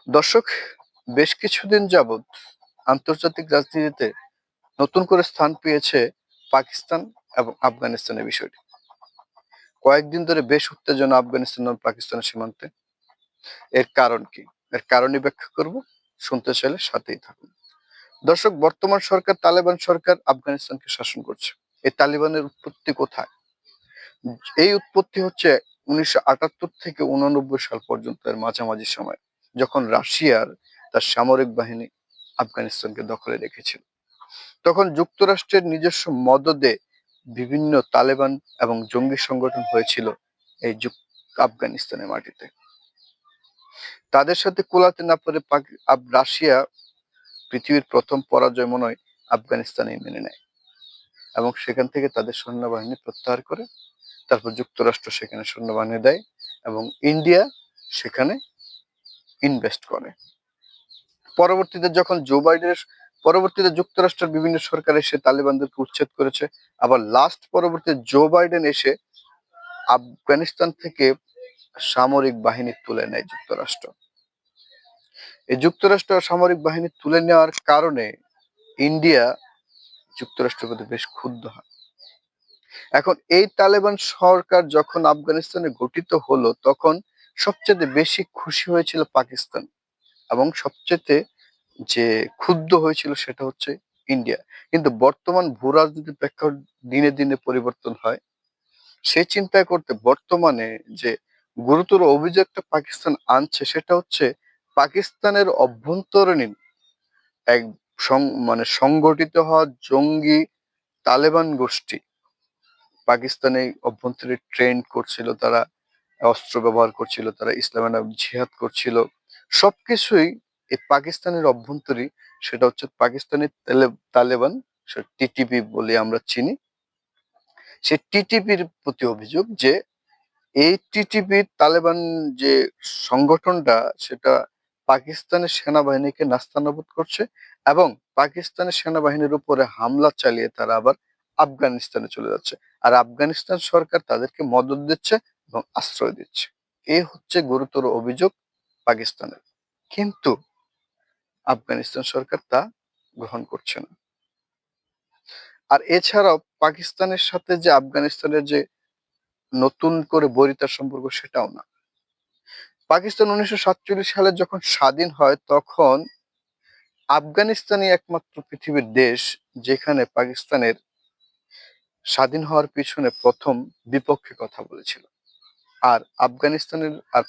দর্শক, বেশ কিছুদিন যাবৎ আন্তর্জাতিক রাজনীতিতে নতুন করে স্থান পেয়েছে পাকিস্তান এবং আফগানিস্তানের বিষয়টি। কয়েকদিন ধরে বেশ উত্তেজনা আফগানিস্তান এবং পাকিস্তানের সীমান্তে। এর কারণ কি? এর কারণই ব্যাখ্যা করব। শুনতে চাইলে সাথেই থাকুন। দর্শক, বর্তমান সরকার তালেবান সরকার আফগানিস্তানকে শাসন করছে। এই তালিবানের উৎপত্তি কোথায়? এই উৎপত্তি হচ্ছে 1978 থেকে 89 সাল পর্যন্ত এর মাঝামাঝি সময়, যখন রাশিয়ার তার সামরিক বাহিনী আফগানিস্তানকে দখলে রেখেছিল। তখন যুক্তরাষ্ট্রের নিজস্ব মদদে বিভিন্ন তালেবান এবং জঙ্গি সংগঠন হয়েছিল এই আফগানিস্তানের মাটিতে। তাদের সাথে কুলাতে না পারে রাশিয়া পৃথিবীর প্রথম পরাজয় মনে হয় আফগানিস্তানেই মেনে নেয় এবং সেখান থেকে তাদের সৈন্যবাহিনী প্রত্যাহার করে। তারপর যুক্তরাষ্ট্র সেখানে সৈন্যবাহিনী দেয় এবং ইন্ডিয়া সেখানে ইনভেস্ট করে। পরবর্তীতে যখন পরবর্তীতে যুক্তরাষ্ট্রের বিভিন্ন সরকার এসে তালিবানদেরকে উচ্ছেদ করেছে। আবার পরবর্তীতে জো বাইডেন এসে আফগানিস্তান থেকে সামরিক বাহিনী তুলে নেয় যুক্তরাষ্ট্র। এই যুক্তরাষ্ট্র সামরিক বাহিনী তুলে নেওয়ার কারণে ইন্ডিয়া যুক্তরাষ্ট্রের প্রতি বেশ ক্ষুব্ধ হয়। এখন এই তালেবান সরকার যখন আফগানিস্তানে গঠিত হলো, তখন সবচেয়ে বেশি খুশি হয়েছিল পাকিস্তান এবং সবচেয়ে যে ক্ষুব্ধ হয়েছিল সেটা হচ্ছে ইন্ডিয়া। কিন্তু বর্তমান ভূ রাজনীতির প্রেক্ষাপট দিনে দিনে পরিবর্তন হয়। সে চিন্তা করতে বর্তমানে যে গুরুতর অভিযোগটা পাকিস্তান আনছে, সেটা হচ্ছে পাকিস্তানের অভ্যন্তরীণ এক মানে সংগঠিত হওয়া জঙ্গি তালেবান গোষ্ঠী পাকিস্তানে অভ্যন্তরে ট্রেন্ড করছিল, তারা অস্ত্র ব্যবহার করছিল, তারা ইসলামের নামে জিহাদ করছিল। সবকিছুই এই পাকিস্তানের অভ্যন্তরী, সেটা হচ্ছে পাকিস্তানি তালেবান, টিটিপি বলে আমরা চিনি। সে টিটিপির প্রতি অভিযোগ যে এই টিটিপি তালেবান যে সংগঠনটা, সেটা পাকিস্তানের সেনাবাহিনীকে নাস্তানাবুদ করছে এবং পাকিস্তানের সেনাবাহিনীর উপরে হামলা চালিয়ে তারা আবার আফগানিস্তানে চলে যাচ্ছে। আর আফগানিস্তান সরকার তাদেরকে মদদ দিচ্ছে এবং আশ্রয় দিচ্ছে। এই হচ্ছে গুরুতর অভিযোগ পাকিস্তানের। কিন্তু আফগানিস্তান সরকার তা গ্রহণ করছে না। আর এছাড়াও পাকিস্তানের সাথে যে আফগানিস্তানের যে নতুন করে বৈরিতার সম্পর্ক, সেটাও না। পাকিস্তান 1947 সালে যখন স্বাধীন হয়, তখন আফগানিস্তানই একমাত্র পৃথিবীর দেশ যেখানে পাকিস্তানের স্বাধীন হওয়ার পিছনে প্রথম বিপক্ষে কথা বলেছিল। আর আফগানিস্তানের আর